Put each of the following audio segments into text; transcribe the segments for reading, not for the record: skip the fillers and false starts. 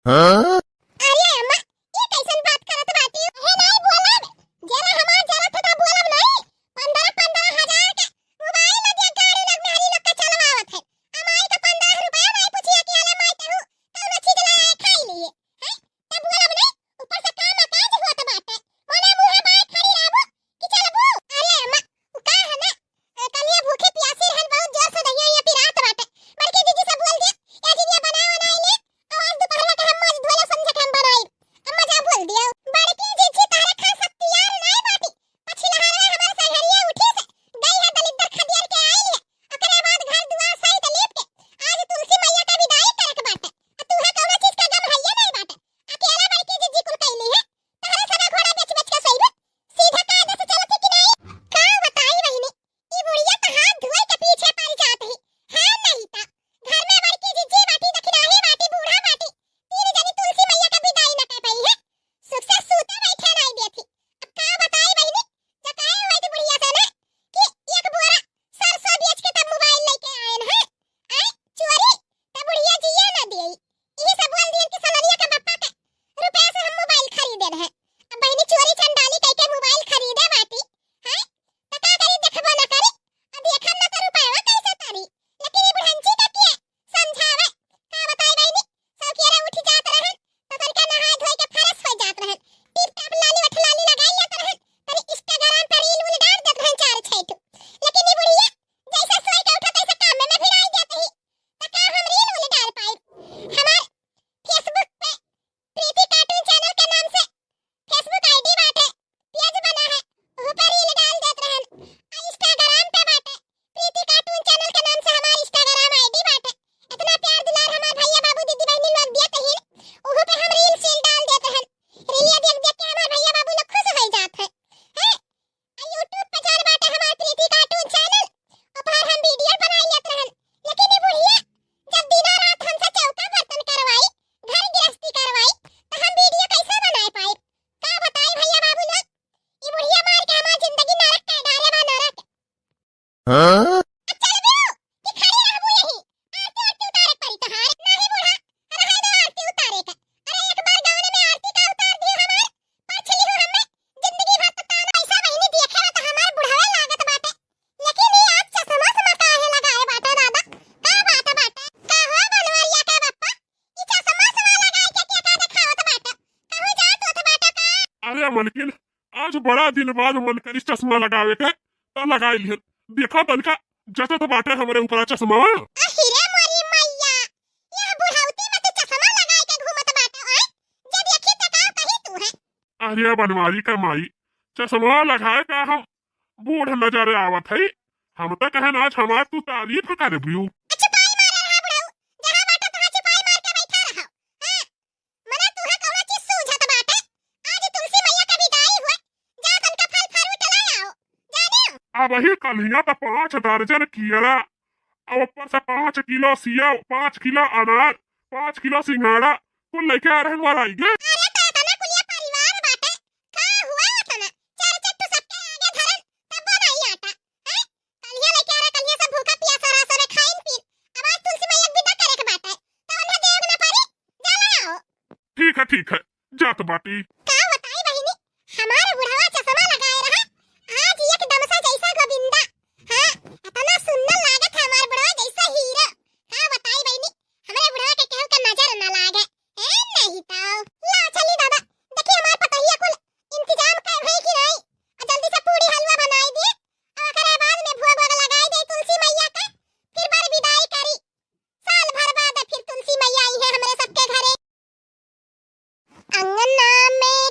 हाँ? अरे अम्मा ये कैसन बात करत बाटी है नहीं बोलब जरा हमार जरा था बोलब नहीं 15,000 के मोबाइल लगे गाड़ी लग में हरी लोग के चलवावत है अमाई का 15 रुपया नहीं पूछिए कि हले माई कहू कौन चीज लाए खाई लिए हैं तब बोलब नहीं ऊपर से काम काज होत बाटे मोने मुंह बाई खड़ी रहबो कि चलबो अरे अम्मा का है ना कलिया भूखे प्यासी रहन बहुत जोर से दैया ये पिरात बाटे बड़की दीदी से बोल दिया या दीदी बना बनाई ले आज दोपहर के हम मौज धोले समझे के हम बनाई अम्मा जा बोल दिया बड़की जीजी तारे खा सकती यार नहीं बाटी पछिला हारे हमारे सघरिया उठी से गई है दलिद्दर खदियर के आई ले ओकरे बाद घर दुआर सहित लेप के आज तुलसी मैया का विदाई करे के बाटे तू है कौनो चीज का गम हइये नहीं बाटे अकेला बड़की जीजी कुल कैली है तहरे सना घोड़ा बेच बेच के सही सीधा कायदे से चलती कि नहीं का बताई बहिनी ई बुढ़िया तो हाथ धोए के पीछे पड़ जात ही हां नहीं ता घर में बड़की जीजी बाटी दखिनाही बाटी बूढ़ा बाटी तीन जनी तुलसी मैया का विदाई न कर पाई है सुख से सूते बैठे नहीं देती अब का बताई बहिनी जकाए हुई थी बुढ़िया से ना कि एक बोरा सरसों बेच के तब मोबाइल लेके आए हैं आए चोरी तब बुढ़िया जिए ना देई यही सब बोल दिए कि सलरिया का पप्पा के रुपए से हम मोबाइल खरीदे रहे अब बहिनी चोरी चंडाली कह के मोबाइल खरीदे बाटी हैं त का करी देखबो ना करी अब देखम ना तो रुपया कैसे तारी लेकिन ये बुढ़ंची का के समझावे का बताई बहिनी सब केरे उठ जात रहन तो तनका नहाय धोय के फ्रेश हो जात रहन टिप टाप लाली वठलाली लगाई लेत रहन तनी इंस्टाग्राम पर रील उल डाल देत रहन चार छैठू लेकिन ये बुढ़िया जैसे सोई के उठत ऐसे काम में फिर आई जात ही त का हम रील उल डाल पाई हमार फेसबुक पे प्रीति कार्टून चैनल के नाम से फेसबुक आईडी बाटे पेज बना है वहां पर रील डाल देत रहन इंस्टाग्राम पे बाटे प्रीति कार्टून चैनल के नाम से हमार इंस्टाग्राम आईडी बाटे इतना प्यार दुलार हमार भैया बाबू दीदी बहनी लोग दिया कहीं वहां पे हम रील सील डाल देते हैं रील देख देख के हमार भैया बाबू लोग खुश हो जात है हैं यूट्यूब पे चल बाटे हमार प्रीति कार्टून चैनल और पर हम वीडियो बनाई लेते हैं लेकिन ये बुढ़िया जब दिन रात हमसे चौका बर्तन करवाई घर गृहस्थी करवाई तो हम वीडियो कैसे बनाए पाए का बताई भैया बाबू लोग ये बुढ़िया मार के हमार जिंदगी नरक कर डाले बा नरक हाँ? चल बे कि खड़ी रहबू यही आरती आरती उतारे पड़ी तहार नहीं बूढ़ा रहे दो आरती उतारे का अरे एक बार गाँव में आरती का उतार दियो हमार पछली हो हमें जिंदगी भर तो ताना ऐसा बहिनी देखे तो हमार बुढ़ावे लागत बाटे लेकिन ये आज चश्मा समा काहे लगाए बाटे दादा का बात बाटे का हो बनवरिया के बप्पा ई चश्मा समा लगाए के का दिखावत बाटे कहू जात होत बाटे का अरे मलकिन आज बड़ा दिन बाद मन करी चश्मा लगावे के तो लगाई लिहन देखो तनका जैसे तो बाटे हमरे ऊपर चश्मा अहिरे मोरी मैया यह बुढ़ाउती में तो चश्मा लगाए के घूमत बाटे ओए जब देखी त का कही तू है अरे बनवारी का माई चश्मा लगाए का हम बूढ़ नजर आवत है हम तो कहन आज हमार तू तारीफ कर बियू छुपाई मारे रहा बुढ़ाऊ जहां बाटे तहां छुपाई मार के बैठा रहो हां मने तू है कौनो चीज सूझत बाटे आज तुलसी मैया का विदाई हुए जा तनका फल फ्रूट ले आओ जाने अब ही कलिया तो 5 दर्जन कियरा अब ऊपर से 5 किलो सेव 5 किलो अनार 5 किलो सिंघाड़ा कुल लेके आ रहे वाला आई गे अरे तना कुलिया परिवार बाटे का हुआ तना चार चट्टू सबके आगे धरन तब बनाई आटा हैं कलिया लेके आ रहा कलिया सब भूखा प्यासा रहा सब खाइन पीन अब आज तुलसी मैया विदा करे के बाटे तो उन्हें देव न पारी जा लाओ ठीक है जात बाटी का बताई बहिनी हमारे बुढ़ावा चश्मा लगाए रहा आज एकदम सा जैसा गोविंदा हां इतना सुंदर लागत है हमार बुढ़वा जैसा हीरो का बताई बहिनी हमारे बुढ़वा के केहू के नजर न लागे ए नहीं तो ला चली दादा देखिए हमार पतहिया कुल इंतजाम कर भई कि नहीं और जल्दी से पूरी हलवा बनाई दे और ओकरे बाद में भोग वोग लगाई दे तुलसी मैया का फिर बर विदाई करी साल भर बाद फिर तुलसी मैया आई है हमरे सबके घरे अंगना में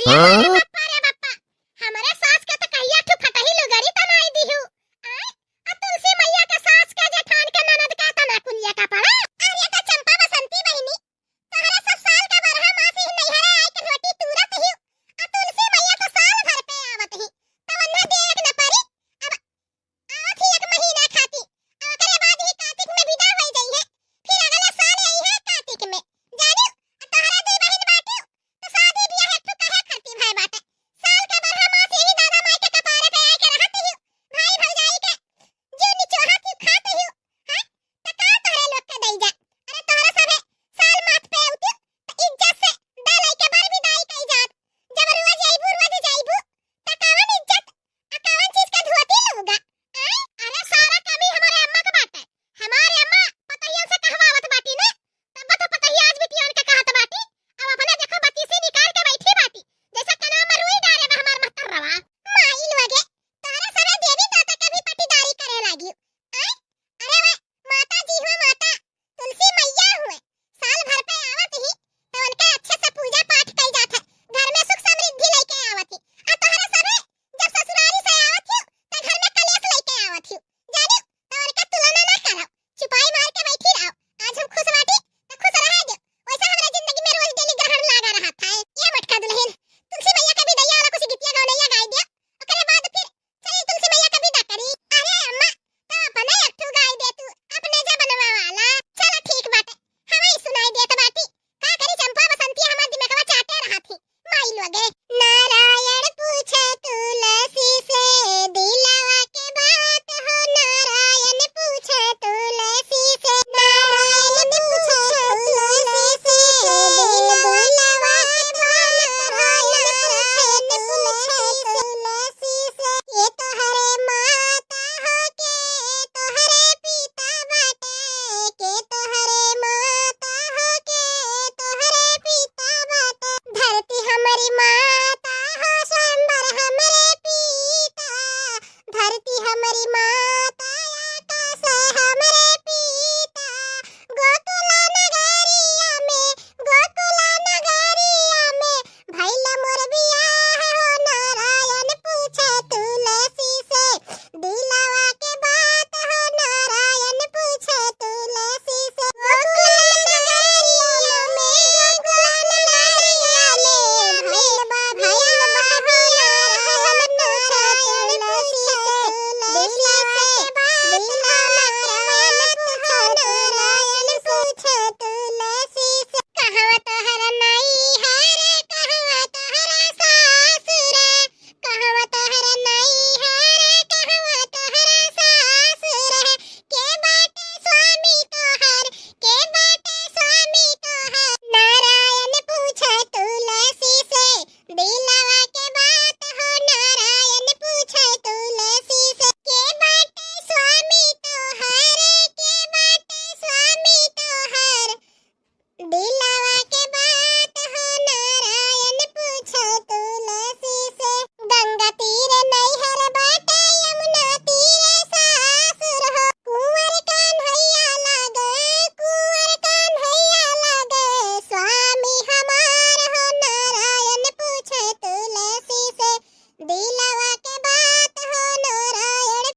भैया